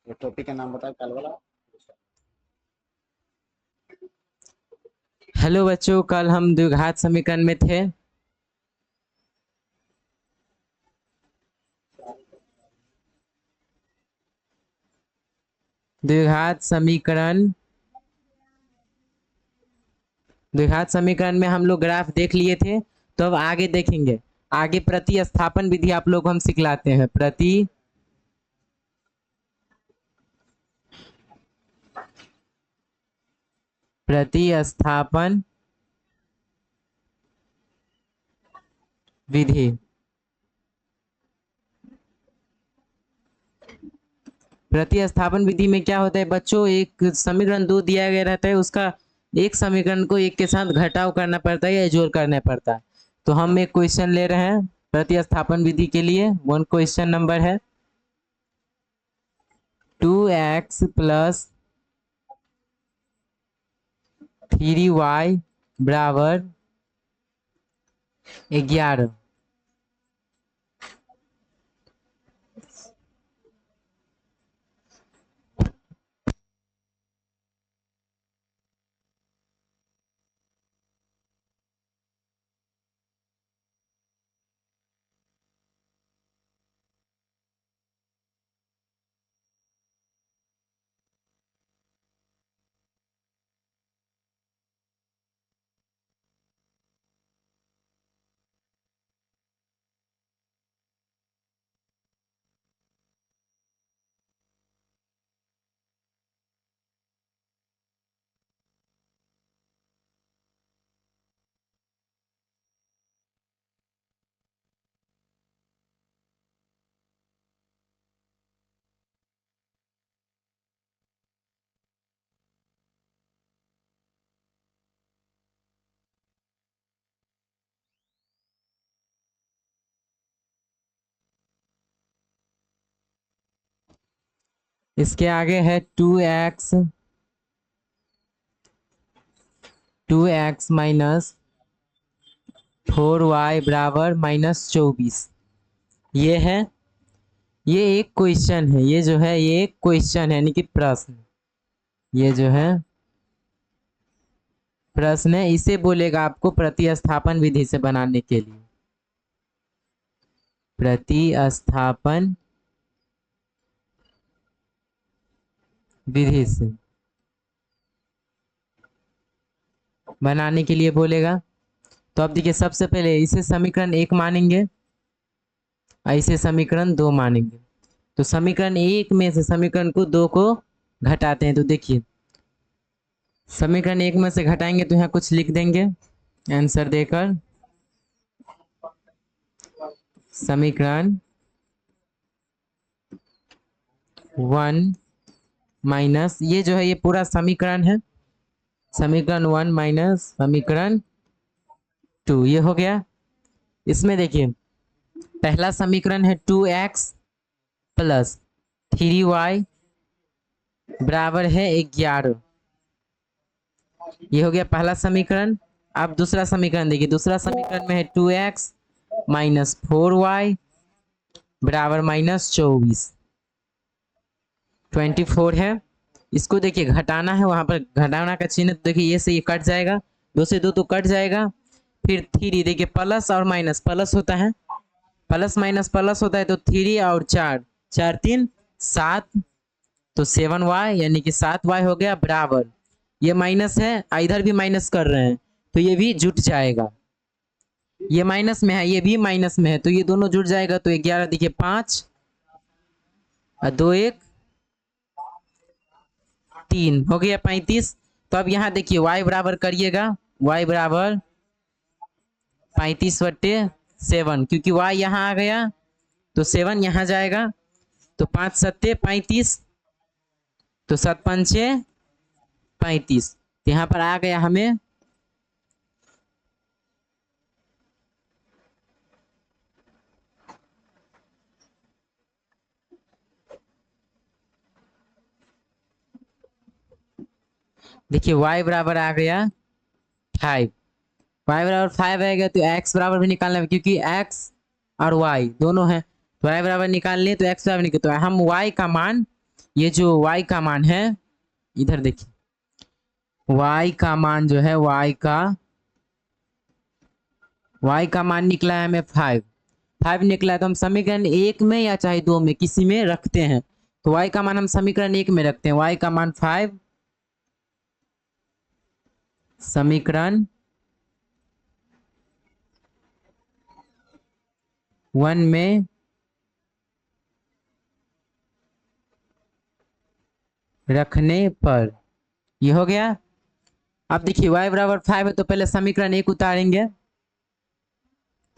ये टॉपिक का नाम बताओ कल वाला। हेलो बच्चों, कल हम द्विघात समीकरण में थे। द्विघात समीकरण द्विघात समीकरण में हम लोग ग्राफ देख लिए थे। तो अब आगे देखेंगे। आगे प्रतिस्थापन विधि आप लोग को हम सिखलाते हैं। प्रतिस्थापन विधि। प्रतिस्थापन विधि में क्या होता है बच्चों, एक समीकरण दो दिया गया रहता है, उसका एक समीकरण को एक के साथ घटाव करना पड़ता है या जोड़ करना पड़ता है। तो हम एक क्वेश्चन ले रहे हैं प्रतिस्थापन विधि के लिए। वन क्वेश्चन नंबर है 2x प्लस 3y बराबर 11। इसके आगे है 2x माइनस 4y बराबर -24। ये है, ये एक क्वेश्चन है। ये जो है ये एक क्वेश्चन है, यानी कि प्रश्न। ये जो है प्रश्न है, इसे बोलेगा आपको प्रतिस्थापन विधि से बनाने के लिए। प्रतिस्थापन विधि से बनाने के लिए बोलेगा। तो अब देखिए, सबसे पहले इसे समीकरण एक मानेंगे और इसे समीकरण दो मानेंगे। तो समीकरण एक में से समीकरण को दो को घटाते हैं। तो देखिए, समीकरण एक में से घटाएंगे तो यहाँ कुछ लिख देंगे आंसर देकर। समीकरण 1 माइनस, ये जो है ये पूरा समीकरण है। समीकरण 1 माइनस समीकरण 2, ये हो गया। इसमें देखिए, पहला समीकरण है 2x प्लस 3y बराबर है 11। ये हो गया पहला समीकरण। अब दूसरा समीकरण देखिए, दूसरा समीकरण में है 2x माइनस 4y बराबर -24। 24 है। इसको देखिए घटाना है, वहां पर घटाना का चिन्ह तो देखिए ये से ये कट जाएगा, दो से दो तो कट जाएगा। फिर 3 देखिए, प्लस और माइनस प्लस होता है, प्लस माइनस प्लस होता है। तो 3 और 4, 4 3 7, तो 7y यानी कि 7y हो गया बराबर। ये माइनस है, इधर भी माइनस कर रहे हैं तो ये भी जुट जाएगा। ये माइनस में है, ये भी माइनस में है, तो ये दोनों जुट जाएगा। तो 11 देखिए 5 और 2 1 3 हो गया 35। तो अब यहाँ देखिए y बराबर करिएगा, y बराबर 35/7, क्योंकि y यहाँ आ गया तो 7 यहाँ जाएगा। तो 5 7 35, तो 7 5 35, तो यहाँ पर आ गया हमें देखिए y बराबर आ गया 5। y बराबर 5 आएगा तो x बराबर भी निकालना है, क्योंकि x और y दोनों है। तो y बराबर निकाल लिए तो x बराबर निकल, तो हम y का मान ये जो y का मान है, इधर देखिए, y का मान जो है, y का मान निकला है हमें 5 निकला है। तो हम समीकरण एक में या चाहे दो में किसी में रखते हैं। तो y का मान हम समीकरण एक में रखते हैं, y का मान 5 समीकरण 1 में रखने पर ये हो गया। अब देखिए y बराबर 5 है, तो पहले समीकरण एक उतारेंगे,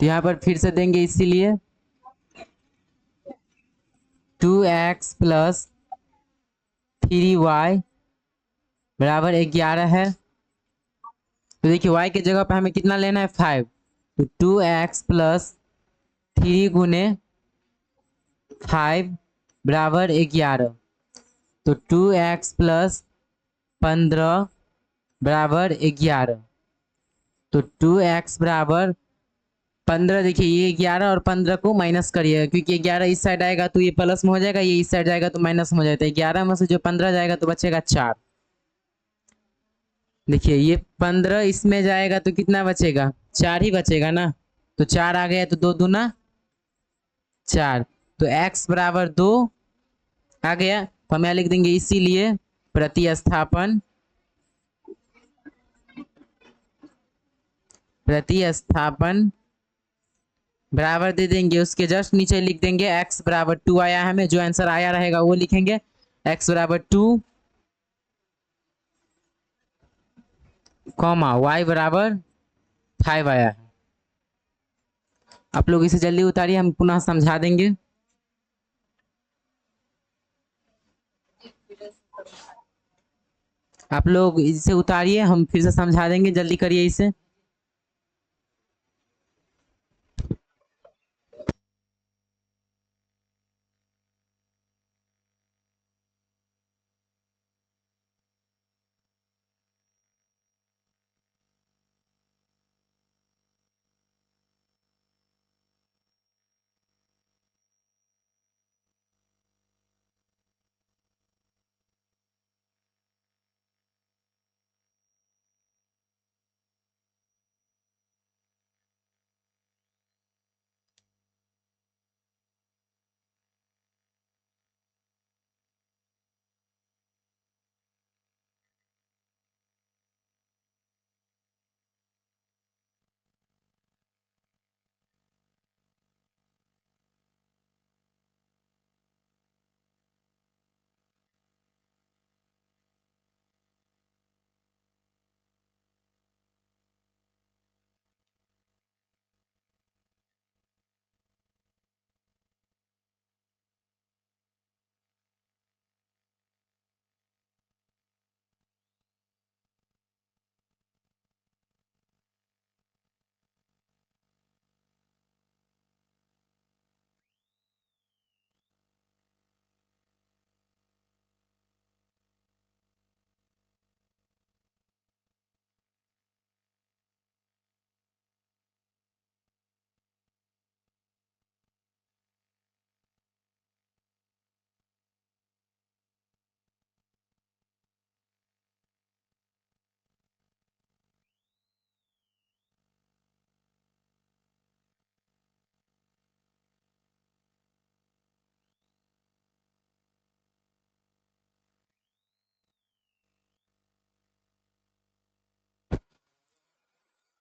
तो यहां पर फिर से देंगे, इसीलिए 2x प्लस 3y बराबर 11 है। तो देखिए y के जगह पर हमें कितना लेना है, 5। तो 2x प्लस 3 गुने 5 बराबर 11। तो 2x प्लस 15 बराबर 11। तो 2x बराबर 15। देखिए ये 11 और 15 को माइनस करिएगा, क्योंकि 11 इस साइड आएगा तो ये प्लस में हो जाएगा, ये इस साइड जाएगा तो माइनस में हो जाता है। 11 में से जो 15 जाएगा तो बचेगा 4। देखिए ये 15 इसमें जाएगा तो कितना बचेगा, 4 ही बचेगा ना। तो 4 आ गया, तो 2 दूना 4। तो x बराबर 2 आ गया। तो हम यहाँ लिख देंगे, इसीलिए प्रतिस्थापन बराबर दे देंगे, उसके जस्ट नीचे लिख देंगे x बराबर 2 आया हमें, जो आंसर आया रहेगा वो लिखेंगे, x बराबर 2 कॉमा y बराबर 5 आया है। आप लोग इसे जल्दी उतारिए, हम पुनः समझा देंगे। आप लोग इसे उतारिए, हम फिर से समझा देंगे, जल्दी करिए इसे।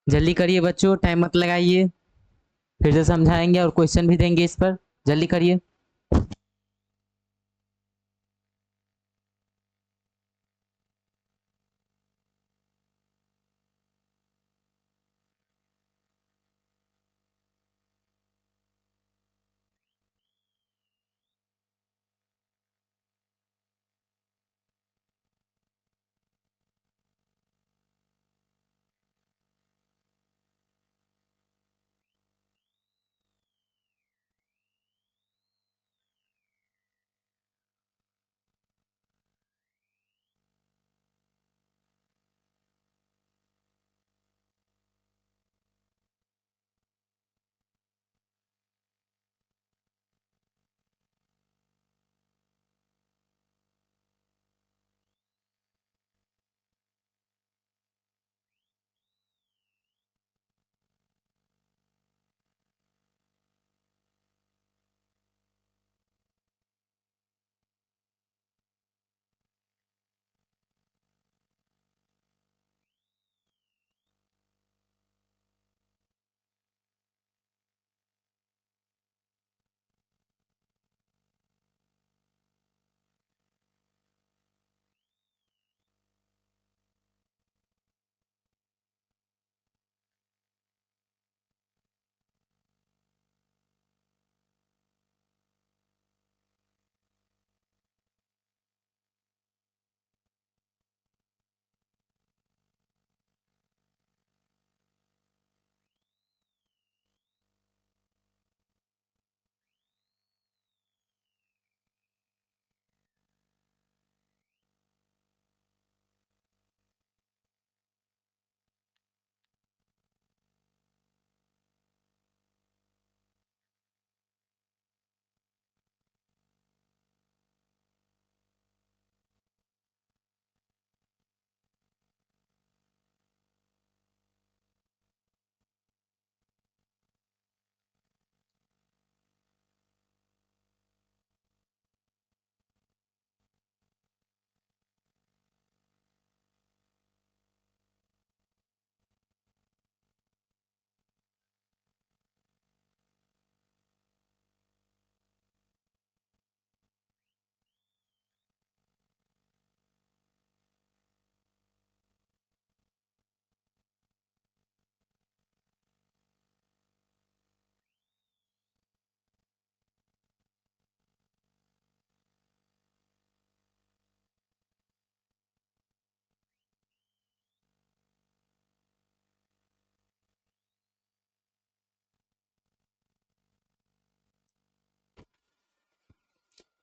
जल्दी करिए बच्चों, टाइम मत लगाइए, फिर से समझाएंगे और क्वेश्चन भी देंगे इस पर, जल्दी करिए।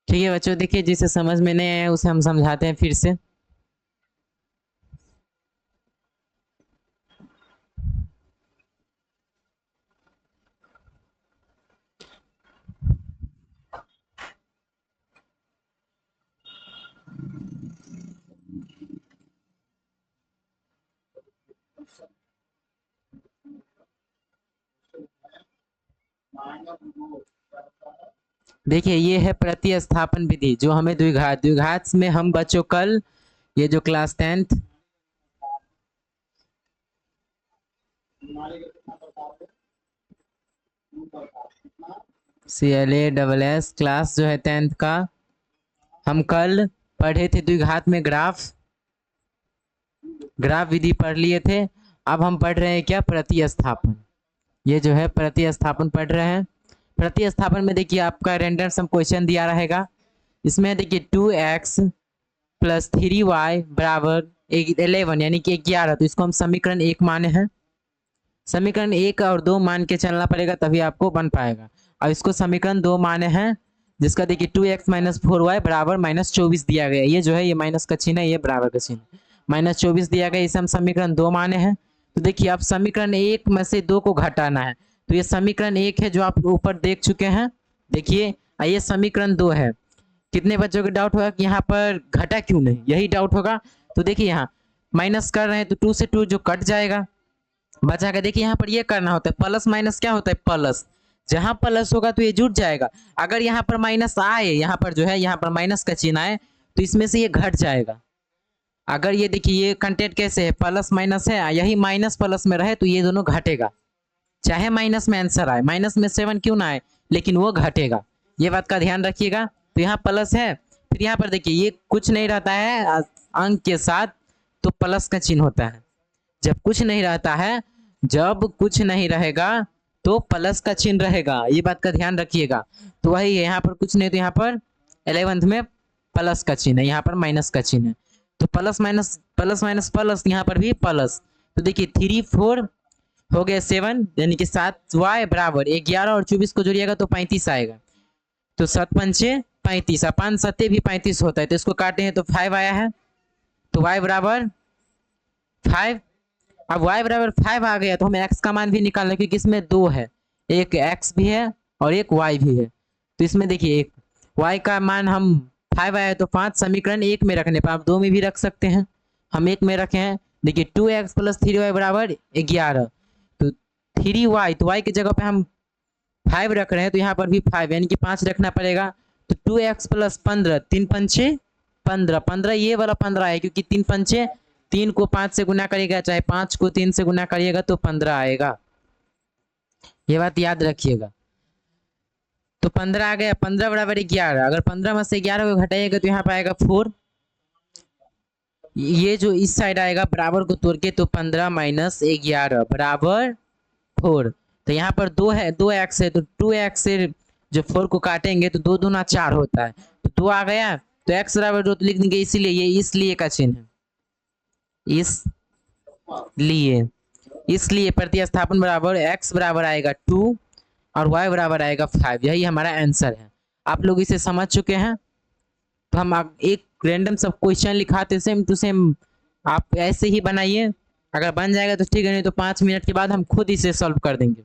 ठीक है बच्चों, देखिए जिसे समझ में नहीं आया उसे हम समझाते हैं फिर से। देखिए ये है प्रतिस्थापन विधि जो हमें द्विघात द्विघात में हम बच्चों कल ये जो क्लास 10th CLA क्लास जो है 10th का, हम कल पढ़े थे द्विघात में ग्राफ विधि पढ़ लिए थे। अब हम पढ़ रहे हैं क्या, प्रतिस्थापन। ये जो है प्रतिस्थापन पढ़ रहे हैं। प्रतिस्थापन में देखिए आपका रैंडम सम क्वेश्चन दिया रहेगा। इसमें देखिए 2x प्लस 3y बराबर 11 यानी कि 11, तो इसको हम समीकरण 1 माने हैं। समीकरण 1 और 2 मान के चलना पड़ेगा तभी आपको बन पाएगा। और इसको समीकरण 2 माने हैं, जिसका देखिए 2x माइनस 4y बराबर -24 दिया गया। ये जो है ये माइनस का चिन्ह है, ये बराबर का चिन्ह, -24 दिया गया। इसे हम समीकरण 2 माने हैं। तो देखिए आप समीकरण 1 में से 2 को घटाना है। तो ये समीकरण 1 है जो आप ऊपर देख चुके हैं। देखिए ये समीकरण 2 है। कितने बच्चों को डाउट होगा कि यहाँ पर घटा क्यों नहीं, यही डाउट होगा। तो देखिए यहाँ माइनस कर रहे हैं तो 2 से 2 जो कट जाएगा, बचा के देखिए यहाँ पर ये करना होता है, प्लस माइनस क्या होता है, प्लस। जहां प्लस होगा तो ये जुट जाएगा। अगर यहाँ पर माइनस आए, यहाँ पर जो है यहाँ पर माइनस का चिन्ह आए तो इसमें से ये घट जाएगा। अगर ये देखिए ये कंटेंट कैसे है, प्लस माइनस है, यही माइनस प्लस में रहे तो ये दोनों घटेगा। चाहे माइनस में आंसर आए, माइनस में 7 क्यों ना आए, लेकिन वो घटेगा। ये बात का ध्यान रखिएगा। तो यहाँ प्लस है, फिर यहाँ पर देखिए ये कुछ नहीं रहता है अंक के साथ तो प्लस का चिन्ह होता है। जब कुछ नहीं रहता है, जब कुछ नहीं रहेगा तो प्लस का चिन्ह रहेगा। ये बात का ध्यान रखिएगा। तो वही है, यहाँ पर कुछ नहीं तो यहाँ पर 11th में प्लस का चिन्ह है, यहाँ पर माइनस का चिन्ह है। तो plus minus plus minus plus, यहाँ पर भी प्लस। तो देखिए 3 4 हो गया 7 यानी कि 7y बराबर 11 और 24 को जोड़िएगा तो 35 आएगा। तो 7 पंचे 35, 5 सत्ते भी 35 होता है। तो इसको काटे हैं तो 5 आया है। तो y बराबर 5। अब y बराबर 5 आ गया तो हमें x का मान भी निकालना है, क्योंकि इसमें 2 है, एक x भी है और एक y भी है। तो इसमें देखिए एक y का मान हम 5 आया तो 5 समीकरण 1 में रखने पर आप 2 में भी रख सकते हैं। हम 1 में रखे हैं। देखिए 2x प्लस 3y बराबर 11। तो 3y, तो y की जगह पे हम 5 रख रहे हैं तो यहाँ पर भी 5 यानी कि 5 रखना पड़ेगा। तो 2x प्लस 15, 3 पंचे 15, 15 ये वाला 15 है, क्योंकि 3 पंचे 3 को 5 से गुना करिएगा, चाहे 5 को 3 से गुना करिएगा तो 15 आएगा। ये बात याद रखिएगा। तो 15 आ गया, 15 बराबर 11। अगर 15 में से 11 को घटाइएगा तो यहाँ पर आएगा 4। ये जो इस साइड आएगा बराबर को तोड़ के, तो 15 माइनस 11 बराबर 4। तो यहाँ पर 2 है, 2x है, तो 2x से जो 4 को काटेंगे तो 2 दूना 4 होता है। तो 2 आ गया तो x बराबर 2 तो लिख देंगे, इसीलिए ये इसलिए का चिन्ह है, इसलिए प्रतिस्थापन बराबर x बराबर आएगा 2 और y बराबर आएगा 5। यही हमारा आंसर है। आप लोग इसे समझ चुके हैं। तो हम एक रैंडम सब क्वेश्चन लिखाते सेम टू सेम, आप ऐसे ही बनाइए। अगर बन जाएगा तो ठीक है, नहीं तो 5 मिनट के बाद हम खुद इसे सॉल्व कर देंगे।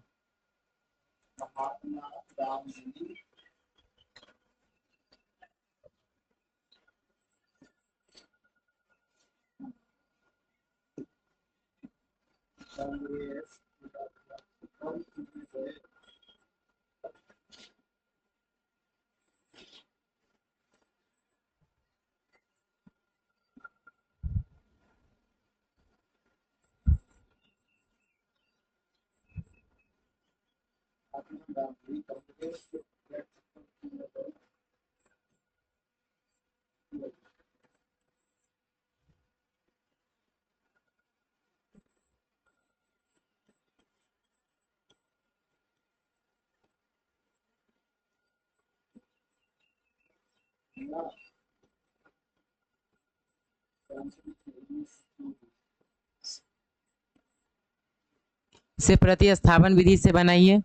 इसे प्रतिस्थापन विधि से बनाइए।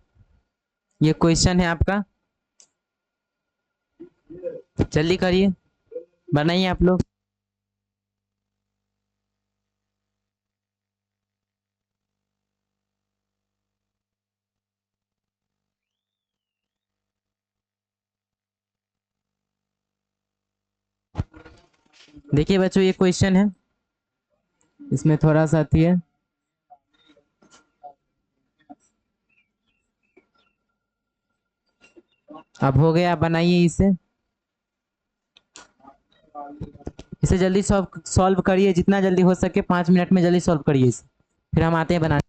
ये क्वेश्चन है आपका। जल्दी करिए, बनाइए आप लोग। देखिए बच्चों, ये क्वेश्चन है, इसमें थोड़ा सा अति है। अब हो गया, आप बनाइए इसे। इसे जल्दी सॉल्व सॉल्व करिए, जितना जल्दी हो सके 5 मिनट में जल्दी सॉल्व करिए इसे, फिर हम आते हैं बनाने।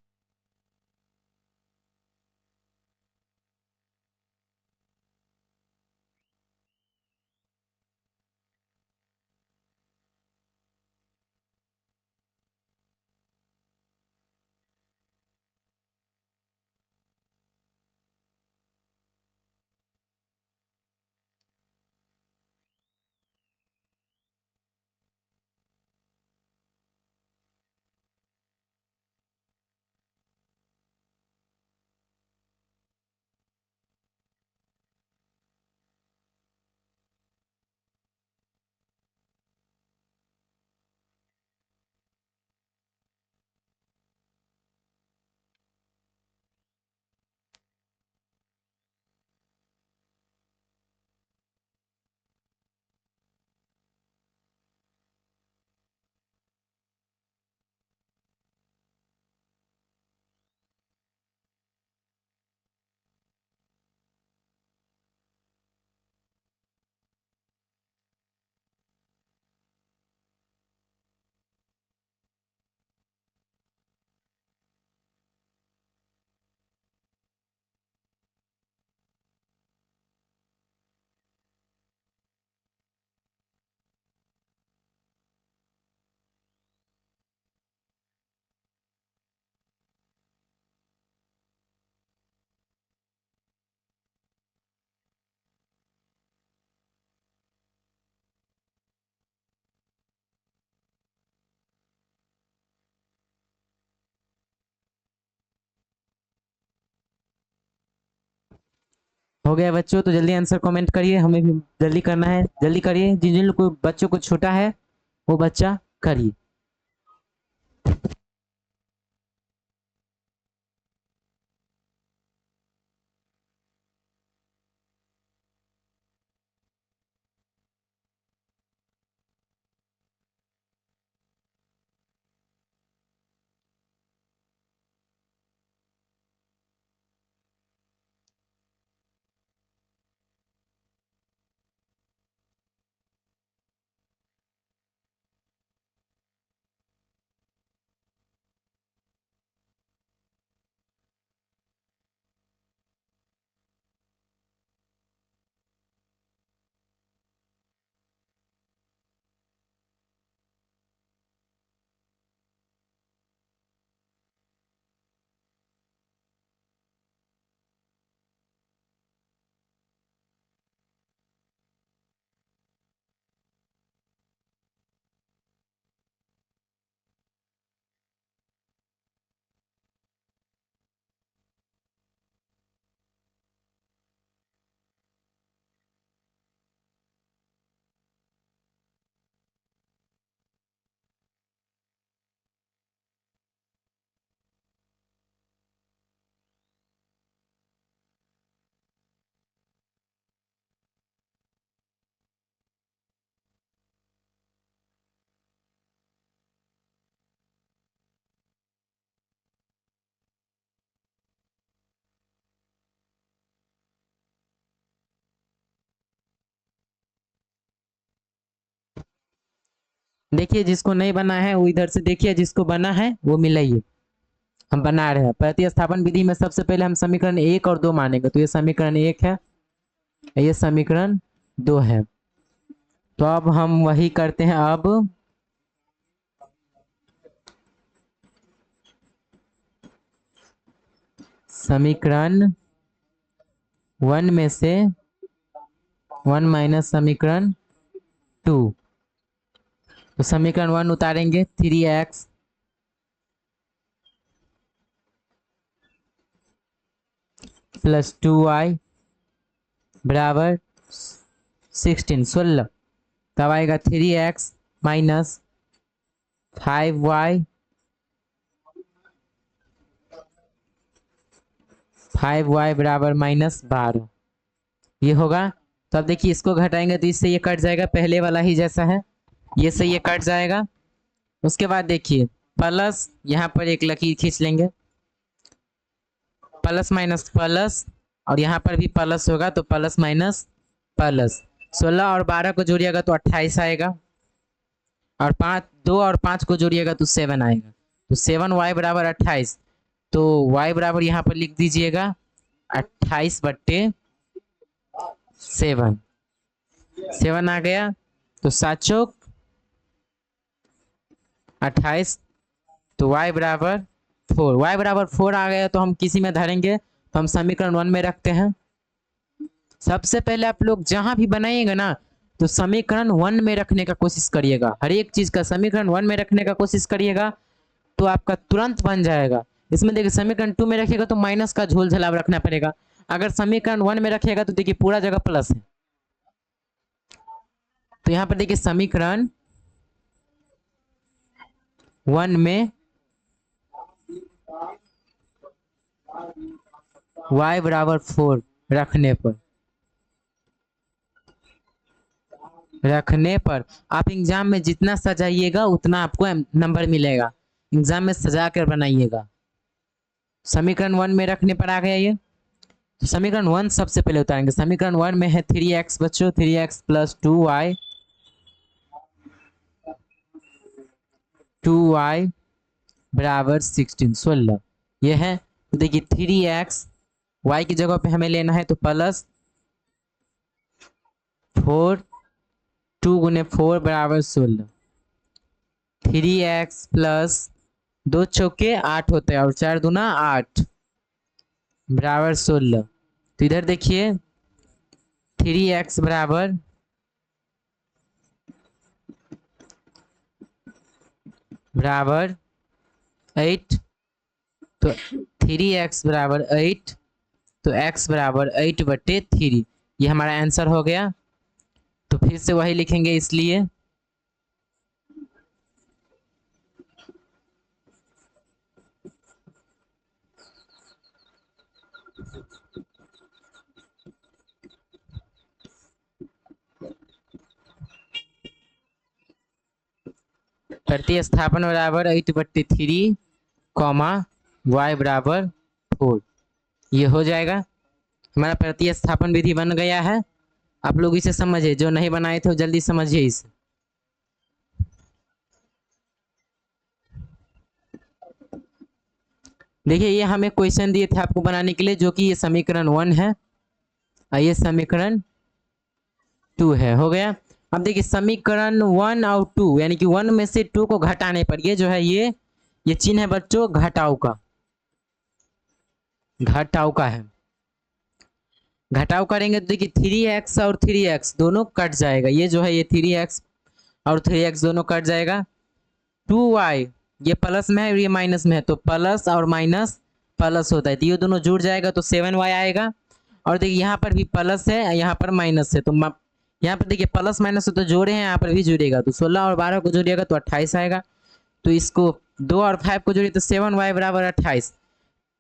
हो गया बच्चों, तो जल्दी आंसर कमेंट करिए, हमें भी जल्दी करना है, जल्दी करिए। जिन जिन लोग को बच्चों को छूटा है वो बच्चा करिए। देखिए, जिसको नहीं बना है वो इधर से देखिए, जिसको बना है वो मिलाइए। हम बना रहे हैं। प्रतिस्थापन विधि में सबसे पहले हम समीकरण 1 और 2 मानेंगे, तो ये समीकरण 1 है, ये समीकरण 2 है। तो अब हम वही करते हैं। अब समीकरण 1 में से 1 माइनस समीकरण 2, तो समीकरण 1 उतारेंगे, 3x प्लस 2y बराबर 16 16, तब आएगा 3x माइनस 5y 5y बराबर माइनस 12, ये होगा। तो अब देखिए इसको घटाएंगे तो इससे ये कट जाएगा, पहले वाला ही जैसा है, ये से ये कट जाएगा। उसके बाद देखिए प्लस, यहाँ पर एक लकीर खींच लेंगे, प्लस माइनस प्लस, और यहाँ पर भी प्लस होगा तो प्लस माइनस प्लस। 16 और 12 को जोड़िएगा तो 28 आएगा, और 2 और 5 को जोड़िएगा तो 7 आएगा। तो 7y बराबर 28, तो y बराबर यहाँ पर लिख दीजिएगा 28/7, 7 आ गया। तो 7 चौक 28, तो y बराबर 4, y बराबर 4 आ गया। तो हम किसी में धरेंगे, तो हम समीकरण 1 में रखते हैं। सबसे पहले आप लोग जहां भी बनाइएगा ना, तो समीकरण 1 में रखने का कोशिश करिएगा, हर एक चीज का समीकरण 1 में रखने का कोशिश करिएगा, तो आपका तुरंत बन जाएगा। इसमें देखिए समीकरण 2 में रखिएगा तो माइनस का झोल झलाव रखना पड़ेगा, अगर समीकरण 1 में रखिएगा तो देखिए पूरा जगह प्लस है। तो यहाँ पर देखिए समीकरण 1 में y बराबर 4 रखने पर आप एग्जाम में जितना सजाइएगा उतना आपको नंबर मिलेगा। एग्जाम में सजा कर बनाइएगा। समीकरण 1 में रखने पर आ गया ये। तो समीकरण 1 सबसे पहले उतारेंगे। समीकरण 1 में है 3x बच्चों, 3x प्लस 2y बराबर 16 ये है। तो देखिए 3x y की जगह पे हमें लेना है तो प्लस 4, 2 गुने 4 बराबर 16, 3x प्लस 2 चौके 8 होता है और 4 दूना 8 बराबर 16। तो इधर देखिए 3x बराबर बराबर 8, तो 3x बराबर 8, तो x बराबर 8/3, ये हमारा आंसर हो गया। तो फिर से वही लिखेंगे, इसलिए प्रतिस्थापन बराबर 8/3, y बराबर 4, ये हो जाएगा। हमारा प्रतिस्थापन विधि बन गया है। आप लोग इसे समझिए, जो नहीं बनाए थे जल्दी समझिए इसे। देखिए ये हमें क्वेश्चन दिए थे आपको बनाने के लिए, जो कि ये समीकरण 1 है और ये समीकरण 2 है। हो गया। अब देखिए समीकरण 1 और 2 यानी कि 1 में से 2 को घटाने पर ये जो है ये चिन्ह है बच्चों घटाव का है। घटाव करेंगे तो देखिए 3x और 3x दोनों कट जाएगा, ये जो है ये 3x और 3x दोनों कट जाएगा। 2y ये प्लस में है और ये माइनस में है, तो प्लस और माइनस प्लस होता है, तो ये दोनों जुड़ जाएगा तो 7y आएगा। और देखिए यहाँ पर भी प्लस है, यहाँ पर माइनस है, तो यहाँ पर देखिए प्लस माइनस तो जोड़े हैं, यहाँ पर भी जुड़ेगा, तो 16 और 12 को जोड़िएगा तो 28 आएगा। तो इसको 2 और 5 को जोड़िए तो 7y बराबर 28,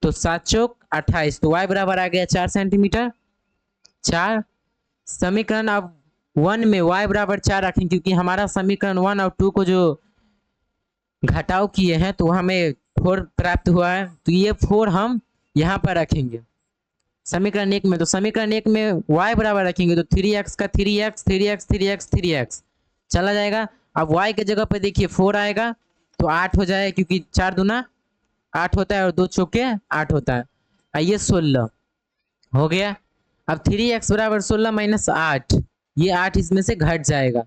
तो 7 चौक 28, तो y बराबर आ गया 4 सेंटीमीटर 4। समीकरण अब 1 में y बराबर 4 रखें, क्योंकि हमारा समीकरण 1 और 2 को जो घटाव किए हैं तो हमें 4 प्राप्त हुआ है, तो ये 4 हम यहाँ पर रखेंगे समीकरण 1 में। तो समीकरण 1 में y बराबर रखेंगे तो 3x का 3x 3x 3x 3x चला जाएगा। अब y के जगह पे देखिए 4 आएगा तो 8 हो जाएगा, क्योंकि 4 दूना 8 होता है और 2 चौके 8 होता है। आइए 16 हो गया। अब 3x बराबर 16 माइनस 8, ये 8 इसमें से घट जाएगा,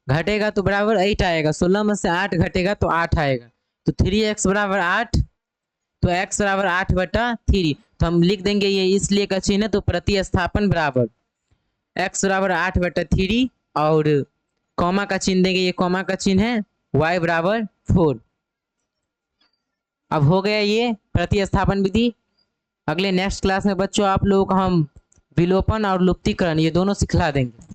घटेगा तो बराबर 8 आएगा, 16 में से 8 घटेगा तो 8 आएगा, तो 3x बराबर 8, तो x बराबर 8/3, तो हम लिख देंगे ये इसलिए का चिन्ह है, तो प्रतिस्थापन बराबर x बराबर 8/3 और कॉमा का चिन्ह देंगे, ये कॉमा का चिन्ह है, y बराबर 4। अब हो गया ये प्रतिस्थापन विधि। अगले नेक्स्ट क्लास में बच्चों आप लोगों को हम विलोपन और लुप्तीकरण ये दोनों सिखला देंगे।